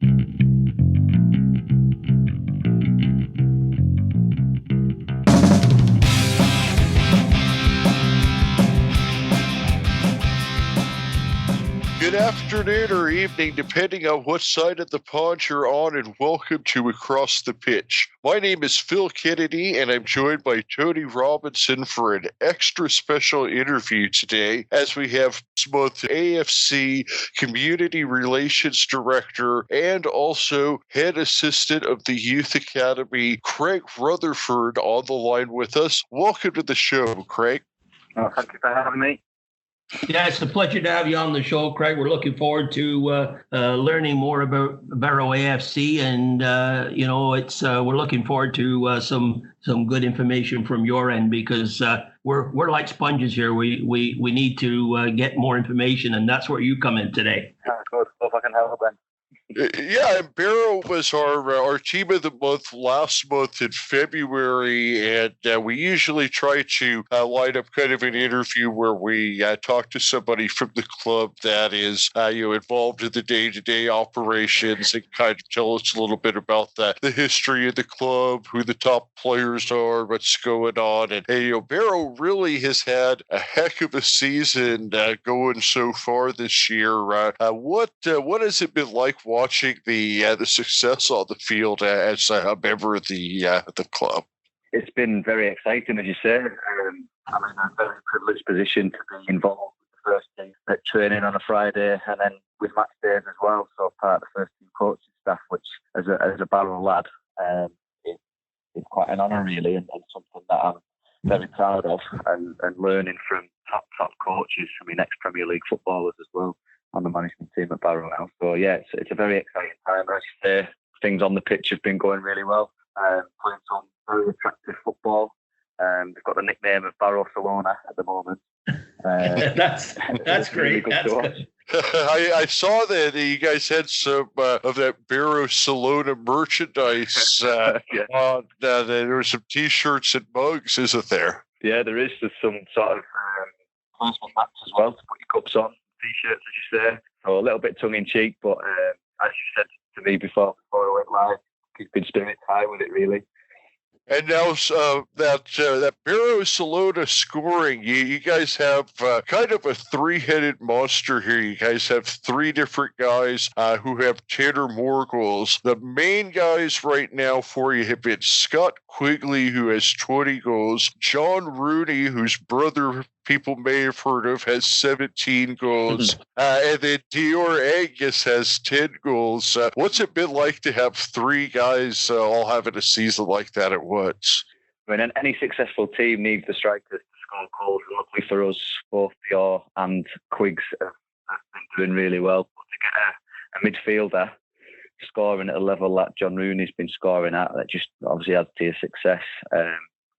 Good afternoon or evening, depending on what side of the pond you're on, and welcome to Across the Pitch. My name is Phil Kennedy, and I'm joined by Tony Robinson for an extra special interview today, as we have both AFC Community Relations Director and also Head Assistant of the Youth Academy, Craig Rutherford, on the line with us. Welcome to the show, Craig. Oh, thank you for having me. Yeah, it's a pleasure to have you on the show, Craig. We're looking forward to learning more about Barrow AFC, and we're looking forward to some good information from your end, because we're like sponges here. We need to get more information, and that's where you come in today. Good. If I can help then. Yeah, and Barrow was our team of the month last month in February, and we usually try to line up kind of an interview where we talk to somebody from the club that is involved in the day-to-day operations, and kind of tell us a little bit about the history of the club, who the top players are, what's going on. And Barrow really has had a heck of a season going so far this year. What has it been like watching the success on the field as a member of the club? It's been very exciting, as you say. I'm in a very privileged position to be involved with the first team at training on a Friday, and then with match days as well. So part of the first team coaching staff, which as a Barrow lad, it's quite an honour really, and something that I'm very proud of, and learning from top coaches, from my next Premier League footballers as well, on the management team at Barrow now. So yeah, it's a very exciting time. As you say, things on the pitch have been going really well. Playing some very attractive football. They've got the nickname of Barrow Salona at the moment. That's great. That's good. I saw that you guys had some of that Barrow Salona merchandise. There were some T-shirts and mugs, isn't there? Yeah, there is. There's some sort of placement mats as well to put your cups on. T-shirts, as you say, so a little bit tongue-in-cheek, but as you said to me before I went live, keeping spirits high with it, really. And now that Barrow Salona scoring, you guys have kind of a three-headed monster here. You guys have three different guys who have 10 or more goals. The main guys right now for you have been Scott Quigley, who has 20 goals, John Rooney, whose brother people may have heard of, has 17 goals, and then Dior Angus has 10 goals. What's it been like to have three guys all having a season like that at once? I mean, any successful team needs the strikers to score goals. Luckily for us, both Dior and Quiggs have been doing really well. But to get a midfielder scoring at a level that John Rooney's been scoring at, that just obviously adds to your success.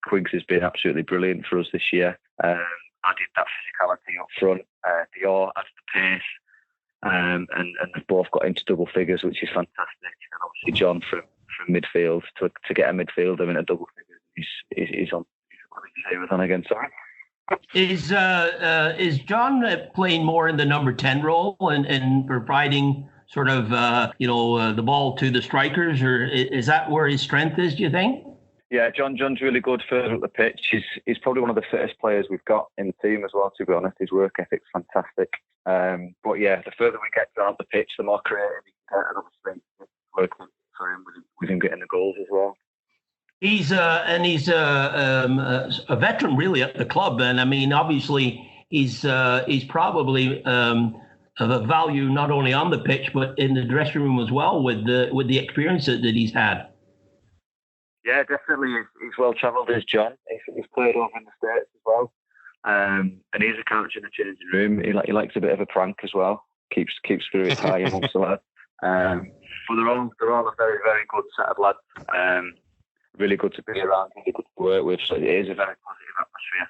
Quiggs has been absolutely brilliant for us this year. Added that physicality up front. Dior adds the pace, and they've both got into double figures, which is fantastic. And obviously John from midfield to get a midfielder in a double figure is on. What did you say was on again? Sorry. Is John playing more in the number 10 role and providing sort of the ball to the strikers, or is that where his strength is, do you think? Yeah, John's really good further up the pitch. He's probably one of the fittest players we've got in the team as well, to be honest. His work ethic's fantastic. But yeah, the further we get down the pitch, the more creative he can get, and obviously it's working for him with him getting the goals as well. He's a veteran really at the club, and I mean, obviously he's probably of a value not only on the pitch but in the dressing room as well, with the experience that he's had. Yeah, definitely. He's well travelled as John. He's played over in the States as well, and he's a character in the changing room. He likes a bit of a prank as well. Keeps spirits high amongst the lads. But they're all a very, very good set of lads. Really good to be around, really good to work with. So it is a very positive atmosphere.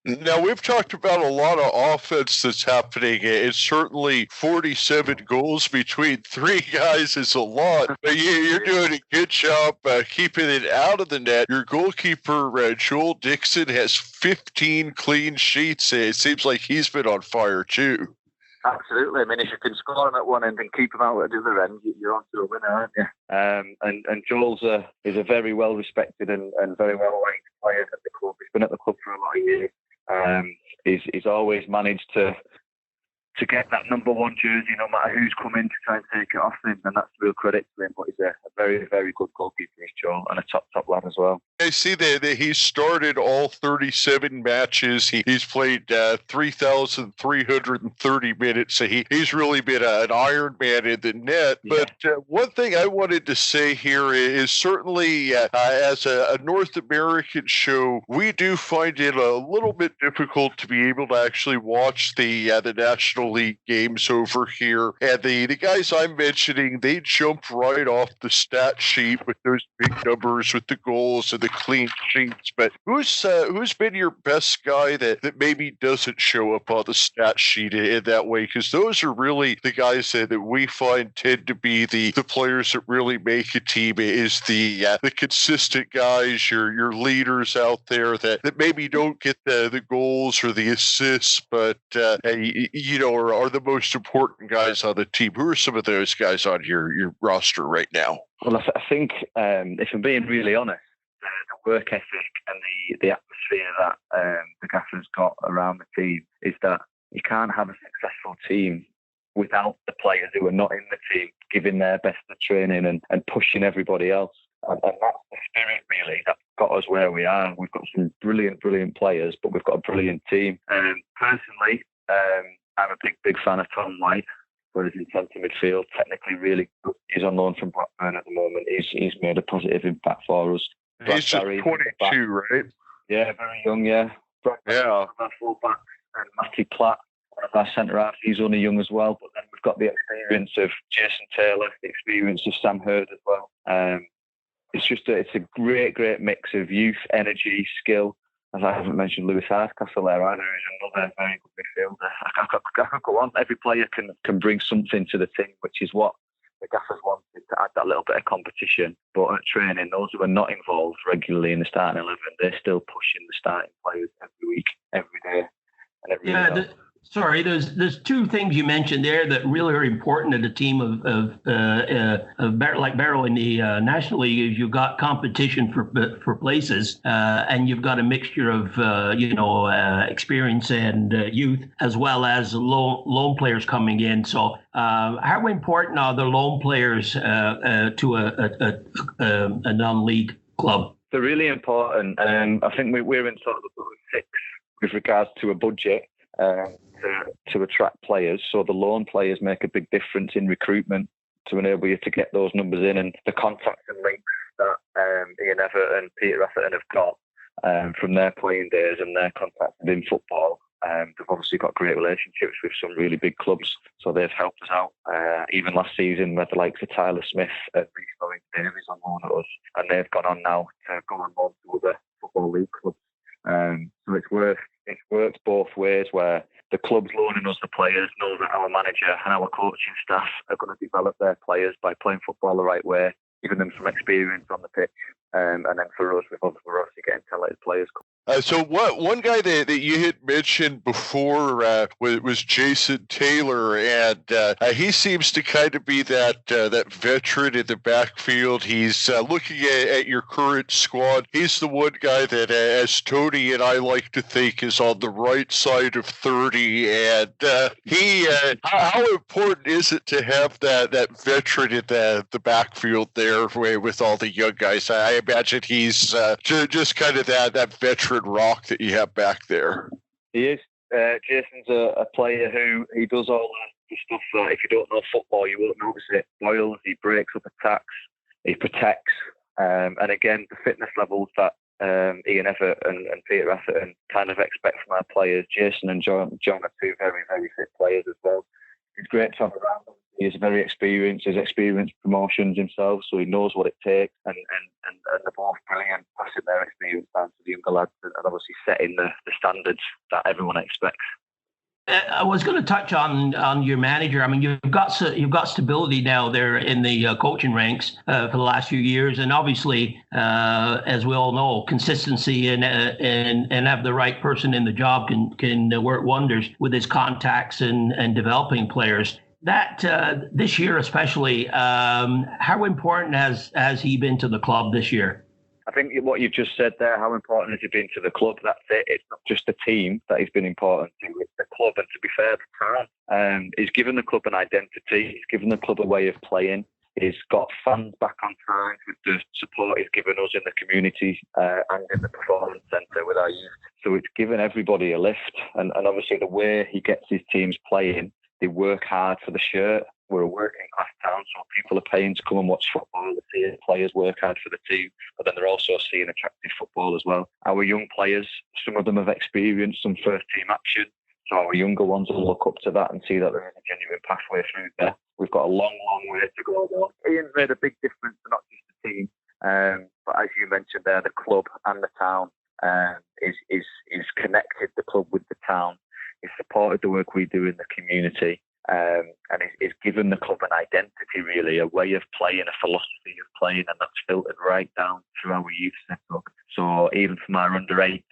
Now, we've talked about a lot of offense that's happening. It's certainly 47 goals between three guys is a lot. But you're doing a good job keeping it out of the net. Your goalkeeper, Joel Dixon, has 15 clean sheets. It seems like he's been on fire, too. Absolutely. I mean, if you can score them at one end and keep them out at the other end, you're on to a winner, aren't you? And Joel's is a very well respected and very well liked player at the club. He's been at the club for a lot of years. He's always managed to get that number one jersey, no matter who's come in to try and take it off him, and that's real credit to him. But he's a very, very good goalkeeper, Joel, and a top lad as well. I see that he's started all 37 matches. He's played 3,330 minutes. So he's really been an Iron Man in the net. Yeah. But one thing I wanted to say here is certainly as a North American show, we do find it a little bit difficult to be able to actually watch the National League games over here. And the guys I'm mentioning, they jump right off the stat sheet with those big numbers, with the goals and the clean sheets. But who's been your best guy that maybe doesn't show up on the stat sheet in that way? Because those are really the guys that we find tend to be the players that really make a team. Is the consistent guys, your leaders out there that maybe don't get the goals or the assists, but are the most important guys on the team. Who are some of those guys on your roster right now? Well, I think if I'm being really honest, the work ethic and the atmosphere that the gaffer's got around the team is that you can't have a successful team without the players who are not in the team giving their best at training and pushing everybody else. And that's the spirit, really, that got us where we are. We've got some brilliant, brilliant players, but we've got a brilliant team. Personally, I'm a big fan of Tom White, where he's in centre midfield, technically really good. He's on loan from Blackburn at the moment. He's made a positive impact for us. He's just 22, right? Yeah, very young, yeah. Yeah. One of our full-backs, and Matty Platt, one of our centre-halves, he's only young as well. But then we've got the experience of Jason Taylor, the experience of Sam Hurd as well. It's a great mix of youth, energy, skill. As I haven't mentioned Lewis Hardcastle there either, who's another very good midfielder. I could go on. Every player can bring something to the team, which is what the gaffers wanted, to add that little bit of competition. But at training, those who are not involved regularly in the starting 11, they're still pushing the starting players every week, every day. And every Sorry, there's two things you mentioned there that really are important to the team of like Barrow in the National League. Is you've got competition for places, and you've got a mixture of experience and youth, as well as loan players coming in. So, how important are the loan players to a non-league club? They're really important. I think we're in sort of the six with regards to a budget. To attract players, so the loan players make a big difference in recruitment to enable you to get those numbers in, and the contacts and links that Ian Evatt and Peter Atherton have got from their playing days and their contacts within football. They've obviously got great relationships with some really big clubs, so they've helped us out. Even last season, with the likes of Tyler Smith at Restoring Davies on loan at us, and they've gone on now to go on loan to other football league clubs. So it's worked both ways, where the clubs loaning us the players know that our manager and our coaching staff are going to develop their players by playing football the right way, giving them some experience on the pitch, and then for us, we're obviously getting talented players. So one guy that you had mentioned before was Jason Taylor, and he seems to kind of be that veteran in the backfield. He's looking at your current squad. He's the one guy that, as Tony and I like to think, is on the right side of 30. And how important is it to have that veteran in the backfield there with all the young guys? I imagine he's just kind of that veteran rock that you have back there. He is. Jason's a player who he does all the stuff that if you don't know football, you won't notice it. Boils, he breaks up attacks, he protects, and again, the fitness levels that Ian Evatt and Peter Atherton kind of expect from our players. Jason and John are two very, very fit players as well. It's great to have around them. He's very experienced. He's experienced promotions himself, so he knows what it takes. And they're both brilliant, passing their experience down to the younger lads, and obviously setting the standards that everyone expects. I was going to touch on your manager. I mean, you've got stability now there in the coaching ranks for the last few years, and obviously, as we all know, consistency and have the right person in the job can work wonders with his contacts and developing players. That this year especially, how important has he been to the club this year? I think what you've just said there, how important has he been to the club? That's it. It's not just the team that he's been important to, it's the club. And to be fair, the town. He's given the club an identity. He's given the club a way of playing. He's got fans back on side with the support he's given us in the community and in the performance centre with our youth. So it's given everybody a lift. And obviously the way he gets his teams playing, they work hard for the shirt. We're a working class town, so people are paying to come and watch football. They see players work hard for the team, but then they're also seeing attractive football as well. Our young players, some of them have experienced some first team action, so our younger ones will look up to that and see that there is a genuine pathway through there. We've got a long, long way to go though. Ian's made a big difference, not just the team, but as you mentioned there, the club and the town is connected the club with the town. He's supported the work we do in the community. And it's given the club an identity, really, a way of playing, a philosophy of playing, and that's filtered right down through our youth setup. So even from our under-8s,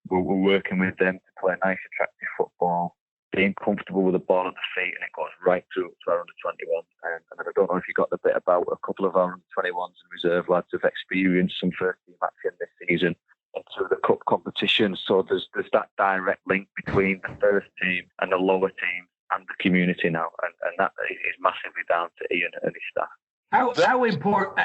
we're working with them to play nice, attractive football, being comfortable with the ball at the feet, and it goes right through to our under-21s. And I don't know if you got the bit about a couple of our under-21s and reserve lads have experienced some first-team action this season through the cup competition. So there's that direct link between the first team and the lower team and the community now, and that is massively down to Ian and his staff.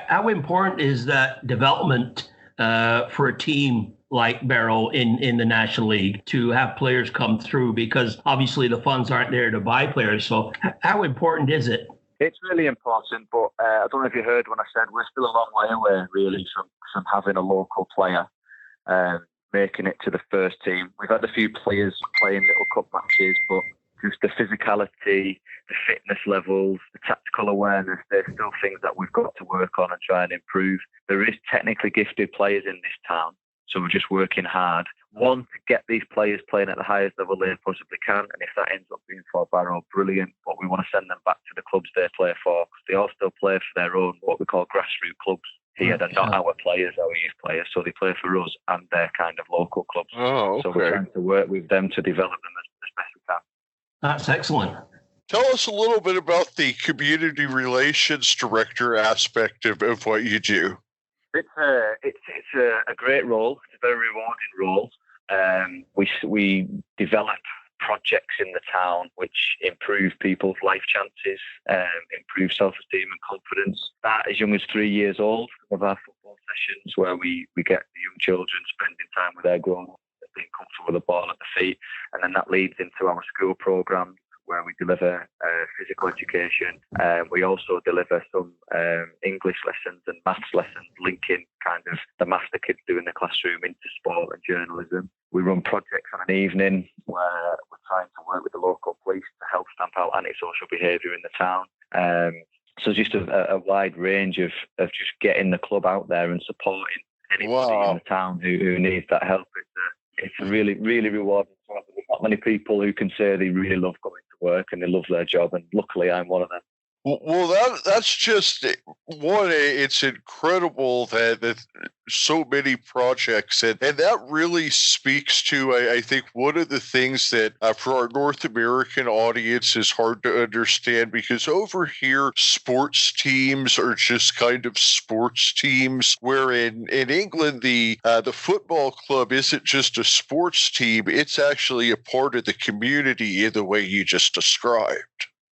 How important is that development for a team like Barrow in the National League to have players come through? Because obviously the funds aren't there to buy players. So how important is it? It's really important, but I don't know if you heard when I said we're still a long way away, really, from having a local player making it to the first team. We've had a few players playing little cup matches, but just the physicality, the fitness levels, the tactical awareness, there's still things that we've got to work on and try and improve. There is technically gifted players in this town, so we're just working hard. One, to get these players playing at the highest level they possibly can, and if that ends up being for Barrow, brilliant, but we want to send them back to the clubs they play for, because they all still play for their own, what we call grassroots clubs. Here, they're not our players, our youth players, so they play for us and their kind of local clubs. Oh, okay. So we're trying to work with them to develop them as best we can. That's excellent. Tell us a little bit about the community relations director aspect of what you do. It's a great role. It's a very rewarding role. We develop projects in the town which improve people's life chances, improve self-esteem and confidence. Start as young as 3 years old of our football sessions where we get the young children spending time with their grown-ups, being comfortable with the ball at the feet, and then that leads into our school programme where we deliver physical education. We also deliver some English lessons and maths lessons, linking kind of the maths the kids do in the classroom into sport and journalism. We run projects on an evening where we're trying to work with the local police to help stamp out antisocial behaviour in the town. So just a wide range of just getting the club out there and supporting anybody in the town who needs that help. It's really, really rewarding. There's not many people who can say they really love going to work and they love their job, and luckily I'm one of them. Well, that's just one. It's incredible that so many projects, and that really speaks to, I think, one of the things that for our North American audience is hard to understand, because over here, sports teams are just kind of sports teams, where in England, the football club isn't just a sports team, it's actually a part of the community in the way you just described.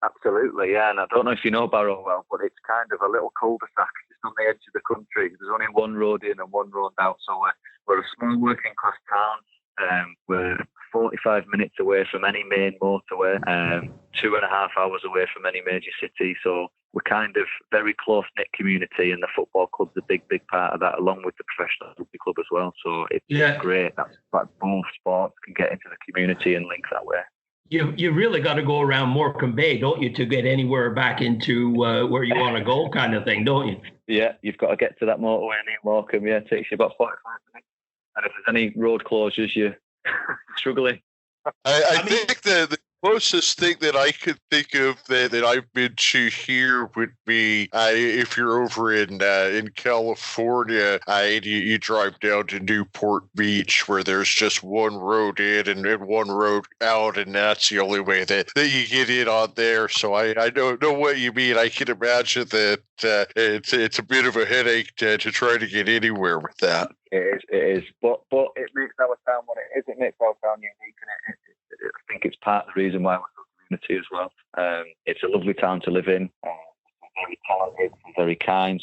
Absolutely, yeah, and I don't know if you know Barrow well, but it's kind of a little cul-de-sac just on the edge of the country. There's only one road in and one road out, so we're a small working class town. We're 45 minutes away from any main motorway, 2.5 hours away from any major city, so we're kind of very close-knit community, and the football club's a big part of that, along with the professional rugby club as well, so it's great that both sports can get into the community and link that way. You really got to go around Morecambe Bay, don't you, to get anywhere back into where you want to go, kind of thing, don't you? Yeah, you've got to get to that motorway near Morecambe. Yeah, it takes you about 45 minutes. And if there's any road closures, you're struggling. I think the closest thing that I could think of that I've been to here would be if you're over in California and you drive down to Newport Beach, where there's just one road in and one road out, and that's the only way that you get in on there. So I don't know what you mean. I can imagine that it's a bit of a headache to try to get anywhere with that. It is. But it makes our town what it is. It makes our town unique, and I think it's part of the reason why we're a community as well. It's a lovely town to live in. Very talented, very kind.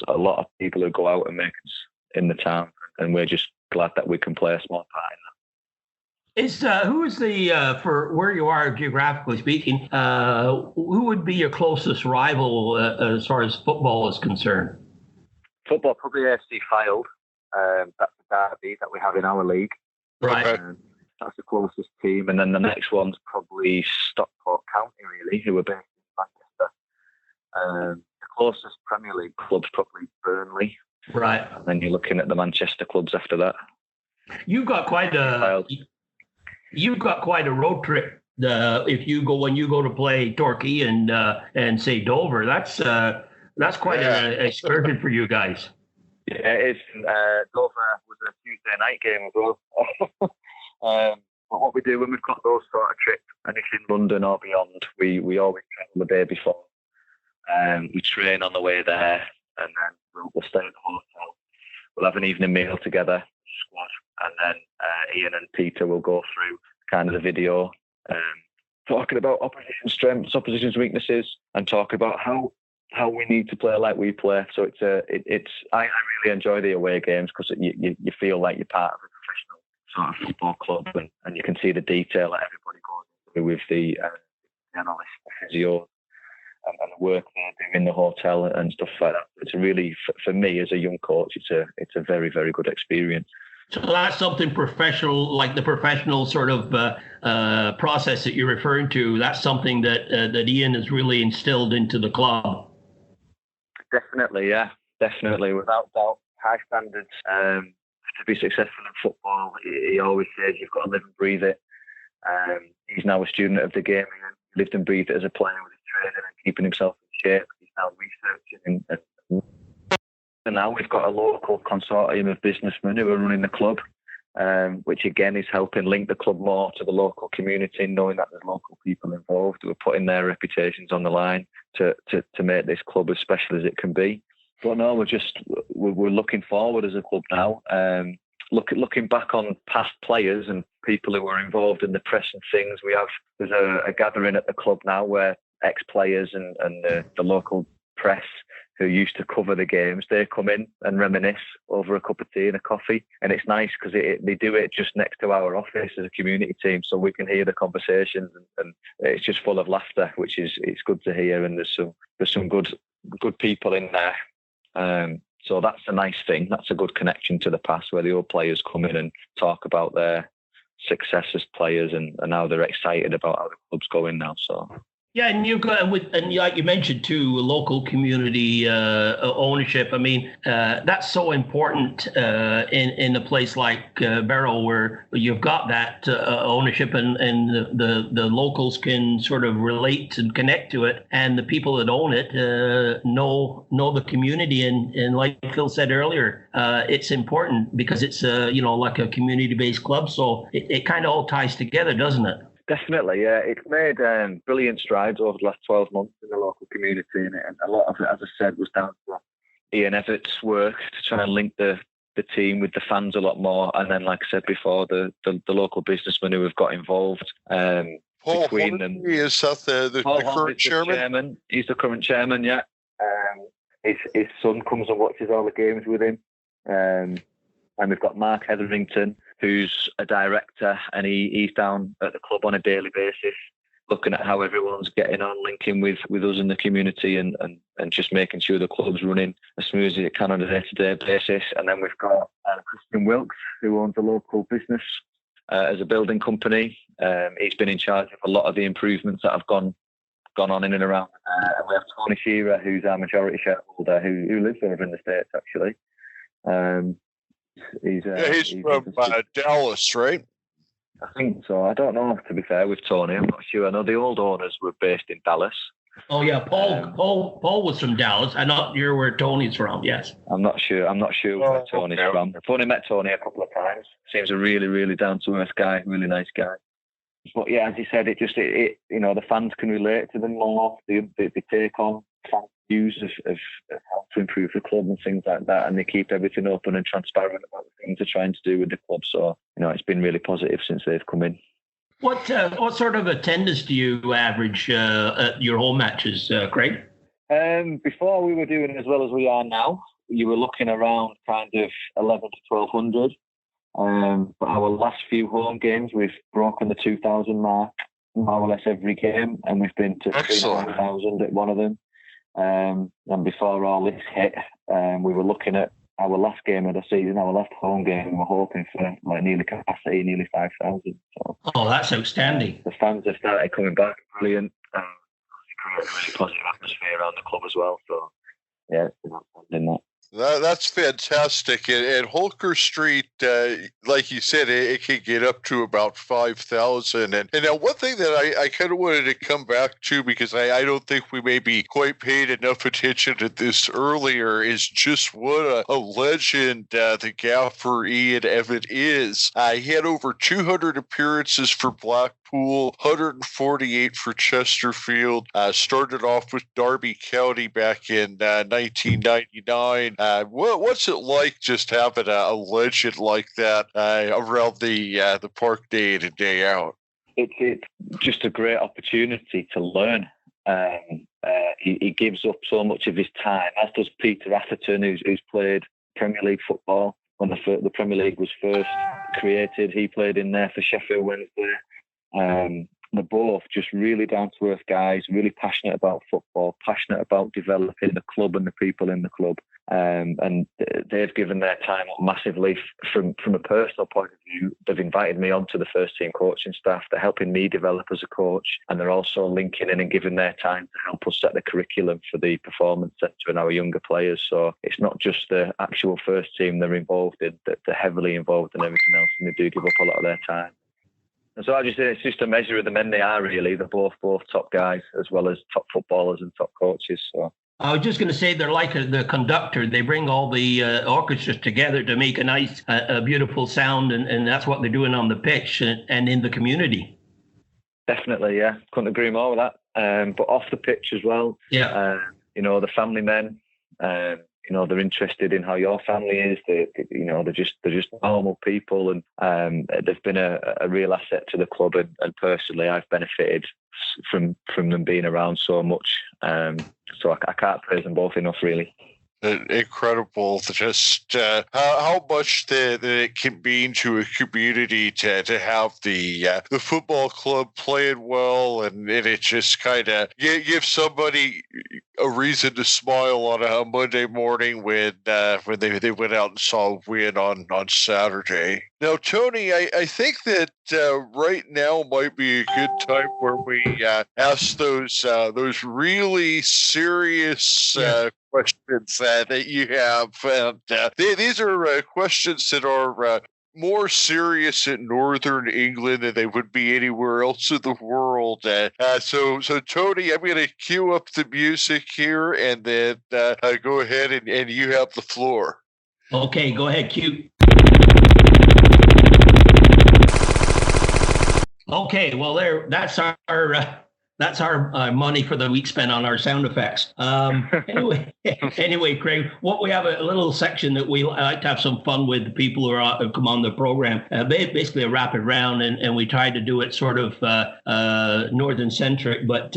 A lot of people who go out and make us in the town, and we're just glad that we can play a small part in that. Who is the for where you are geographically speaking? Who would be your closest rival as far as football is concerned? Football, probably AFC Fylde. That's the derby that we have in our league. Right. That's the closest team, and then the next one's probably Stockport County, really, who are based in Manchester. The closest Premier League club's probably Burnley. Right. And then you're looking at the Manchester clubs after that. You've got quite a road trip. When you go to play Torquay and say Dover, that's quite an excursion for you guys. Yeah, it's Dover was a Tuesday night game as well. But what we do when we've got those sort of trips, and it's in London or beyond, we always travel the day before. We train on the way there, and then we'll stay at the hotel. We'll have an evening meal together, squad, and then Ian and Peter will go through kind of the video, talking about opposition strengths, opposition's weaknesses, and talk about how we need to play like we play. So I really enjoy the away games because you feel like you're part of a professional sort of football club, and you can see the detail that everybody goes through with the analysts, the physio, and the work they do in the hotel and stuff like that. It's really, for me as a young coach, it's a very, very good experience. So that's something professional, like the professional sort of process that you're referring to. That's something that Ian has really instilled into the club. Definitely, yeah, definitely, without doubt. High standards. To be successful in football, he always says you've got to live and breathe it. He's now a student of the game. He lived and breathed it as a player with his training and keeping himself in shape. He's now researching, and now we've got a local consortium of businessmen who are running the club, which again is helping link the club more to the local community, knowing that there's local people involved who are putting their reputations on the line to make this club as special as it can be. But no, we're looking forward as a club now. Looking back on past players and people who were involved in the press and things, there's a gathering at the club now where ex-players and the local press who used to cover the games, they come in and reminisce over a cup of tea and a coffee. And it's nice because they do it just next to our office as a community team, so we can hear the conversations, and it's just full of laughter, which it's good to hear. And there's some good people in there. So that's a nice thing. That's a good connection to the past, where the old players come in and talk about their success as players and how they're excited about how the club's going now. So. Yeah, and you've got, and like you mentioned too, local community ownership. I mean, that's so important in a place like Barrow, where you've got that ownership, and the locals can sort of relate and connect to it, and the people that own it know the community, and like Phil said earlier, it's important because it's like a community-based club, so it kind of all ties together, doesn't it? Definitely, yeah. It's made brilliant strides over the last 12 months in the local community, and a lot of it, as I said, was down to Ian Evatt's work to try and link the team with the fans a lot more. And then, like I said before, the local businessmen who have got involved. Paul Hornby, is that the current chairman? He's the current chairman, yeah. His son comes and watches all the games with him. And we've got Mark Hetherington, who's a director, and he's down at the club on a daily basis, looking at how everyone's getting on, linking with us in the community, and just making sure the club's running as smooth as it can on a day-to-day basis. And then we've got Christian Wilkes, who owns a local business as a building company. He's been in charge of a lot of the improvements that have gone on in and around. And we have Tony Shearer, who's our majority shareholder, who lives over in the States, actually. He's from Dallas, right? I think so. I don't know, to be fair, with Tony. I'm not sure. I know the old owners were based in Dallas. Oh yeah, Paul was from Dallas. I'm not sure where Tony's from. Yes, I'm not sure where Tony's from. I've only met Tony a couple of times. Seems a really, really down to earth guy, really nice guy. But yeah, as you said, it the fans can relate to them more. They take on fan views of how to improve the club and things like that, and they keep everything open and transparent about the things they're trying to do with the club. So it's been really positive since they've come in. What sort of attendance do you average at your home matches, Craig? Before we were doing as well as we are now, you were looking around kind of 11 to 1200. But our last few home games, we've broken the 2,000 mark more or less every game, and we've been to 3,500 at one of them. And before all this hit, we were looking at our last game of the season, our last home game. We were hoping for nearly 5,000. So, that's outstanding. The fans have started coming back, brilliant. Create a really positive atmosphere around the club as well. So yeah, it's been outstanding that. That's fantastic. And Holker Street, like you said, it can get up to about 5,000. And now one thing that I kind of wanted to come back to, because I don't think we maybe quite paid enough attention to this earlier, is just what a legend the gaffer Ian Evatt is. He had over 200 appearances for Blackpool, 148 for Chesterfield. Started off with Derby County back in 1999. What's it like just having a legend like that around the park day in and day out? It's just a great opportunity to learn. He gives up so much of his time, as does Peter Atherton, who's played Premier League football when the Premier League was first created. He played in there for Sheffield Wednesday. They're both just really down-to-earth guys, really passionate about football, passionate about developing the club and the people in the club. And they've given their time up massively from a personal point of view. They've invited me onto the first team coaching staff. They're helping me develop as a coach, and they're also linking in and giving their time to help us set the curriculum for the performance centre and our younger players. So it's not just the actual first team they're involved in, that they're heavily involved in everything else, and they do give up a lot of their time. And so I just say it's just a measure of the men they are, really. They're both top guys, as well as top footballers and top coaches. So I was just going to say they're like the conductor. They bring all the orchestras together to make a nice, beautiful sound, and that's what they're doing on the pitch and in the community. Definitely, yeah. Couldn't agree more with that. But off the pitch as well. Yeah. The family men. They're interested in how your family is. They're just normal people, and they've been a real asset to the club. And personally, I've benefited from them being around so much. So I can't praise them both enough, really. Incredible, just how much that it can mean to a community to have the football club playing well, and it just kind of gives somebody a reason to smile on a Monday morning when they went out and saw a win on Saturday. Now, Tony, I think that right now might be a good time where we ask those really serious questions that you have. And these are questions that are more serious in Northern England than they would be anywhere else in the world. So Tony, I'm going to cue up the music here, and then go ahead and you have the floor. Okay, go ahead, cue. Okay, well, that's our money for the week spent on our sound effects. Anyway, Craig, we have a little section that we like to have some fun with the people who come on the program. Basically a rapid round, and we try to do it sort of northern centric. But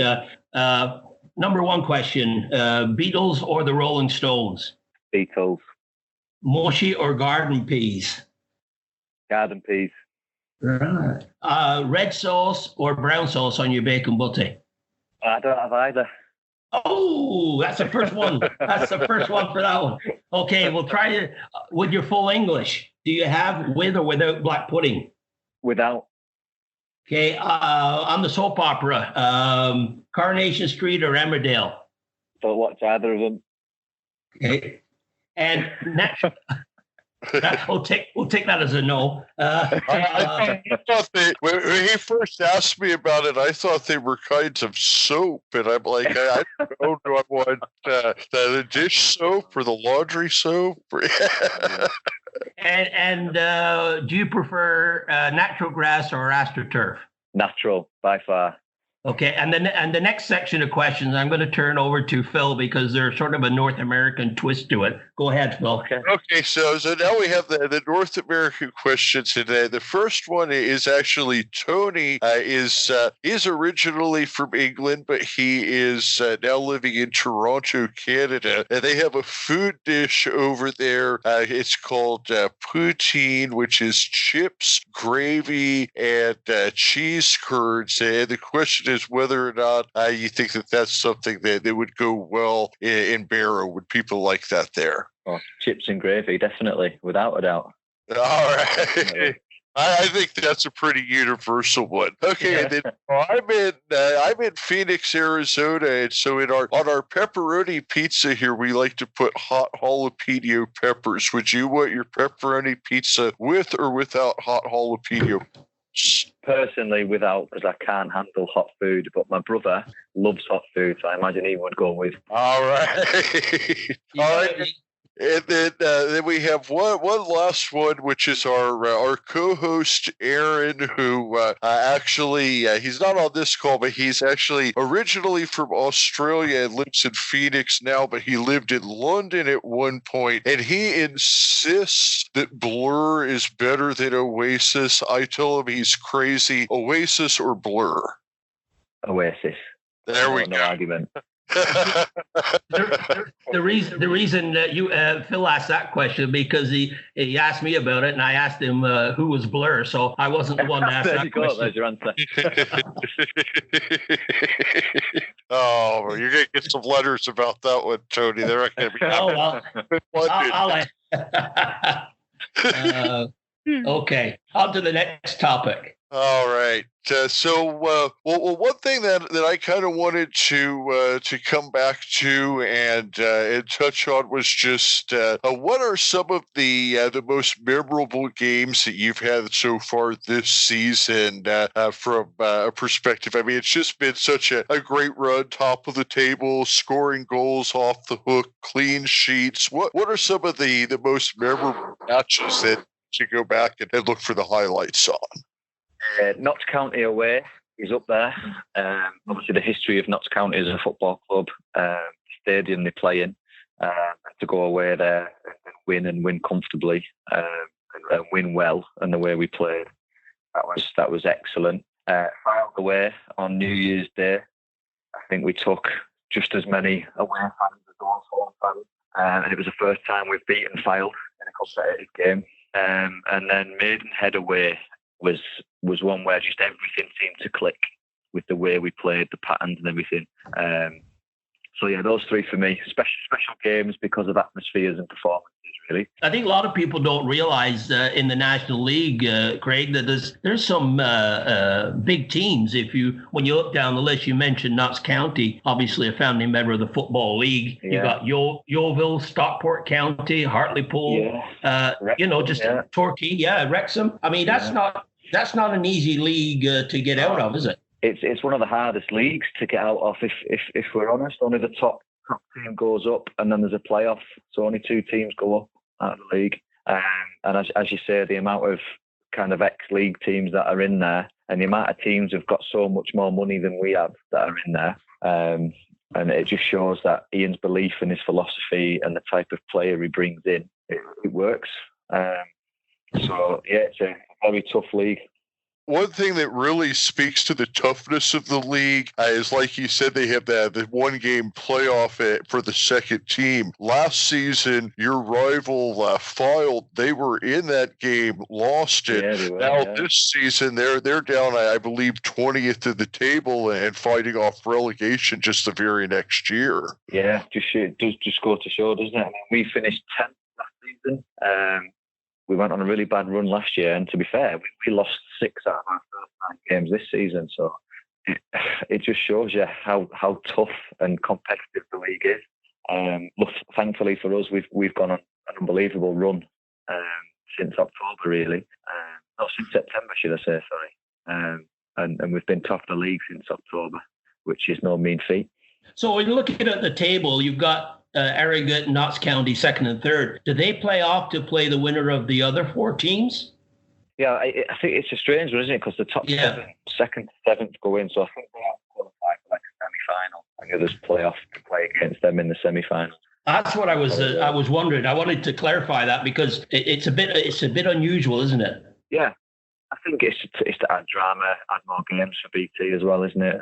number one question: Beatles or the Rolling Stones? Beatles. Mushy or garden peas? Garden peas. Right. Red sauce or brown sauce on your bacon butty? I don't have either. Oh, that's the first one. That's the first one for that one. Okay, we'll try it with your full English. Do you have with or without black pudding? Without. Okay, on the soap opera, Coronation Street or Emmerdale? Don't watch either of them. Okay. And We'll take that as a no. I thought when he first asked me about it, I thought they were kinds of soap, and I'm like, I don't know, do I want the dish soap or the laundry soap? And do you prefer natural grass or AstroTurf? Natural, by far. Okay, and the next section of questions I'm going to turn over to Phil because there's sort of a North American twist to it. Go ahead, Phil. Okay, so now we have the North American question today. The first one is actually Tony is originally from England, but he is now living in Toronto, Canada. And they have a food dish over there. It's called poutine, which is chips, gravy, and cheese curds. And the question is whether or not you think that that's something that would go well in Barrow. Would people like that there? Oh, chips and gravy, definitely, without a doubt. All right. I think that's a pretty universal one. Okay, and then I'm in Phoenix, Arizona, and so on our pepperoni pizza here, we like to put hot jalapeno peppers. Would you want your pepperoni pizza with or without hot jalapeno? Personally, without, because I can't handle hot food, but my brother loves hot food, so I imagine he would go with. All right. All right. And then we have one last one, which is our co-host Aaron, who actually he's not on this call, but he's actually originally from Australia and lives in Phoenix now, but he lived in London at one point, and he insists that Blur is better than Oasis. I tell him he's crazy. Oasis or Blur? Oasis. There we go. No argument. The reason that you Phil asked that question because he asked me about it and I asked him who was Blur, so I wasn't the one to ask that question. There's your answer. Oh, you're gonna get some letters about that one, Tony. They're not gonna be. Okay, on to the next topic. All right. One thing that I kind of wanted to come back to and touch on was just what are some of the most memorable games that you've had so far this season from a perspective? I mean, it's just been such a great run, top of the table, scoring goals off the hook, clean sheets. What are some of the most memorable matches that you go back and look for the highlights on? Notts County away is up there. Obviously, the history of Notts County as a football club, stadium they play in, to go away there and win comfortably and win well, and the way we played, that was excellent. Filed away on New Year's Day. I think we took just as many away fans as those home fans, and it was the first time we've beaten Filed in a competitive game. And then Maidenhead away was one where just everything seemed to click with the way we played, the patterns and everything. So yeah, those three for me, special games because of atmospheres and performances, really. I think a lot of people don't realize in the National League, Craig, that there's some big teams. When you look down the list, you mentioned Notts County, obviously a founding member of the Football League. Yeah. You got Yeovil, Stockport County, Hartlepool, Torquay, Wrexham. I mean, that's not an easy league to get out of, is it? It's one of the hardest leagues to get out of. If we're honest, only the top team goes up, and then there's a playoff, so only two teams go up out of the league. And as you say, the amount of kind of ex-league teams that are in there, and the amount of teams have got so much more money than we have that are in there. And it just shows that Ian's belief in his philosophy and the type of player he brings in, it works. So yeah, it's a very tough league. One thing that really speaks to the toughness of the league is, like you said, they have the one-game playoff for the second team. Last season, your rival Filed, they were in that game, lost it. This season, they're down, I believe, 20th of the table and fighting off relegation just the very next year. Yeah, just go to show, doesn't it? I mean, we finished 10th last season. We went on a really bad run last year, and to be fair, we lost 6 out of our first 9 games this season. So it just shows you how tough and competitive the league is. Thankfully for us, we've gone on an unbelievable run since October, really. Not since September, should I say, sorry. And we've been top of the league since October, which is no mean feat. So when you're looking at the table, you've got Harrogate and Notts County second and third. Do they play off to play the winner of the other 4 teams? Yeah, I think it's a strange one, isn't it? Because the top second to seventh go in, so I think they have to qualify for like a semi-final, and the others play off to play against them in the semi-final. That's what I was wondering. I wanted to clarify that because it's a bit unusual, isn't it? Yeah, I think it's to add drama, add more games for BT as well, isn't it?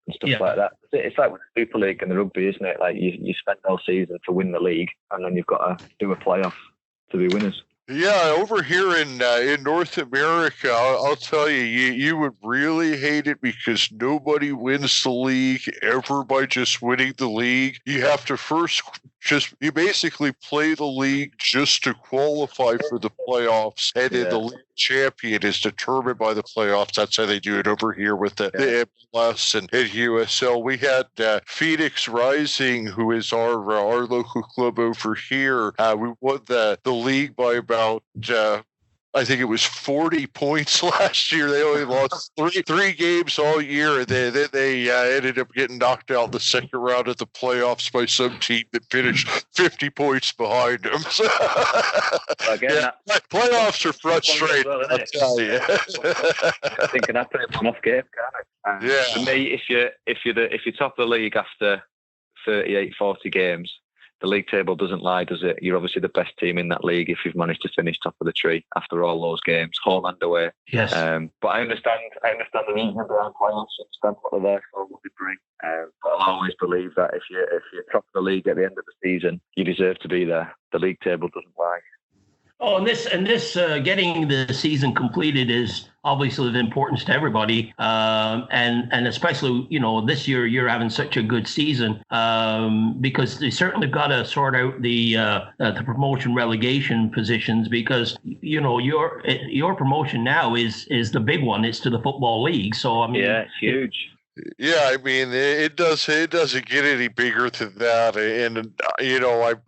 And stuff like that. It's like with the Super League and the rugby, isn't it? Like you spend all season to win the league, and then you've got to do a playoff to be winners. Yeah, over here in North America, I'll tell you, you would really hate it because nobody wins the league ever by just winning the league. You have to first you basically play the league just to qualify for the playoffs, and then the league champion is determined by the playoffs. That's how they do it over here with the MLS and USL. We had Phoenix Rising, who is our local club over here. We won the league by about I think it was 40 points last year. They only lost three games all year. They ended up getting knocked out in the second round of the playoffs by some team that finished 50 points behind them. So, again, playoffs are frustrating, well, I'll tell you. I think can happen in one-off game, can't it? For me, if you're top of the league after 38, 40 games, the league table doesn't lie, does it? You're obviously the best team in that league if you've managed to finish top of the tree after all those games, home and away. Yes. But I understand the reason behind playoffs. I understand what they're there for, what they bring. But I'll always believe that if you're top of the league at the end of the season, you deserve to be there. The league table doesn't lie. Oh, and this getting the season completed is obviously of importance to everybody, and especially this year you're having such a good season because they certainly got to sort out the promotion relegation positions because your promotion now is the big one. It's to the Football League, so I mean, it's huge. Yeah, I mean, it doesn't get any bigger than that, and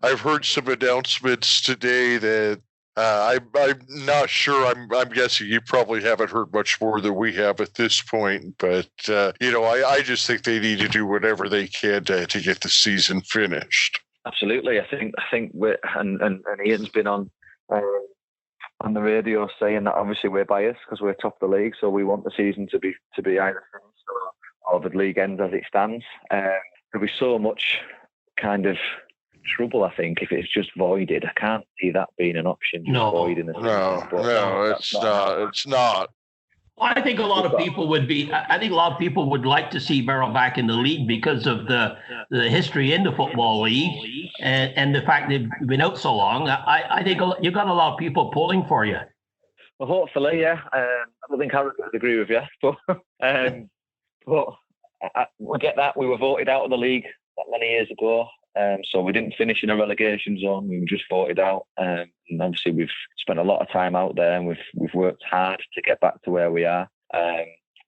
I've heard some announcements today that. I'm not sure. I'm guessing you probably haven't heard much more than we have at this point. But I just think they need to do whatever they can to get the season finished. Absolutely, I think and Ian's been on the radio saying that obviously we're biased because we're top of the league, so we want the season to be either finished or the league ends as it stands. There'll be so much kind of trouble, I think, if it's just voided. I can't see that being an option. Voiding the season. It's not. Well, I think a lot of people would like to see Barrow back in the league because of the history in the Football League and the fact they've been out so long. I think you've got a lot of people pulling for you. Well, hopefully, yeah. I don't think Harry would agree with you, but we get that. We were voted out of the league that many years ago. So we didn't finish in a relegation zone. We were just voted out. And obviously we've spent a lot of time out there and we've worked hard to get back to where we are.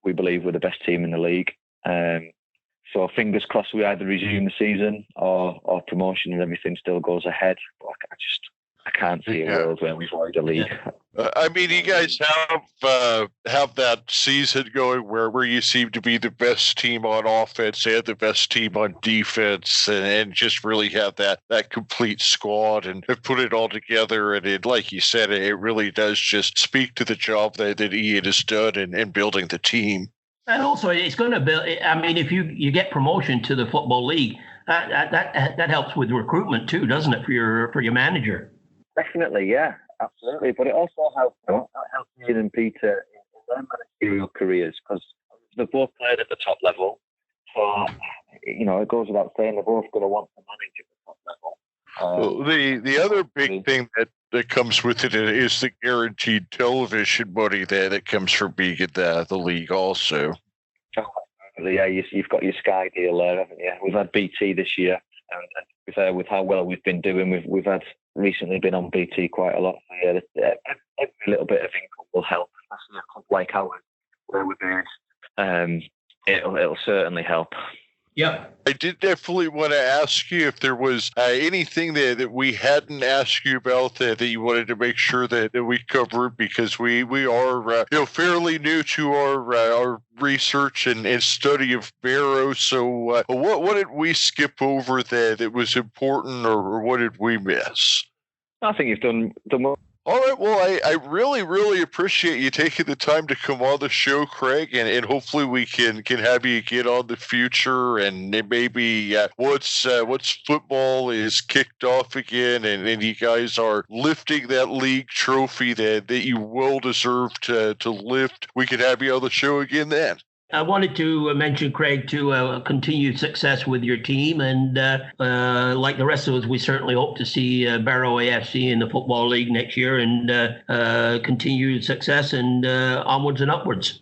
We believe we're the best team in the league. So fingers crossed we either resume the season or promotion and everything still goes ahead. But I can't see a world where we void a league. I mean, you guys have that season going where you seem to be the best team on offense and the best team on defense, and just really have that complete squad and put it all together. And it, like you said, it really does just speak to the job that Ian has done in building the team. And also, it's going to build. I mean, if you get promotion to the Football League, that helps with recruitment too, doesn't it, for your manager? Definitely, yeah, absolutely. But it also helps Ian and Peter in their managerial careers because they've both played at the top level. So, it goes without saying they're both going to want to manage at the top level. The other big thing that comes with it is the guaranteed television money that comes from being in the league also. Yeah, you've got your Sky deal there, haven't you? We've had BT this year, and with how well we've been doing, we've had recently been on BT quite a lot. So yeah, every little bit of income will help, especially a club like ours where we're based. It'll certainly help. Yep. I did definitely want to ask you if there was anything that we hadn't asked you about that you wanted to make sure that we covered, because we are fairly new to our research and study of Barrow. So what did we skip over that was important, or what did we miss? I think you've done well. All right. Well, I really, really appreciate you taking the time to come on the show, Craig, and hopefully we can have you get on the future, and maybe once football is kicked off again and you guys are lifting that league trophy that you well deserve to lift, we can have you on the show again then. I wanted to mention, Craig, to continued success with your team. And like the rest of us, we certainly hope to see Barrow AFC in the Football League next year, and continued success and onwards and upwards.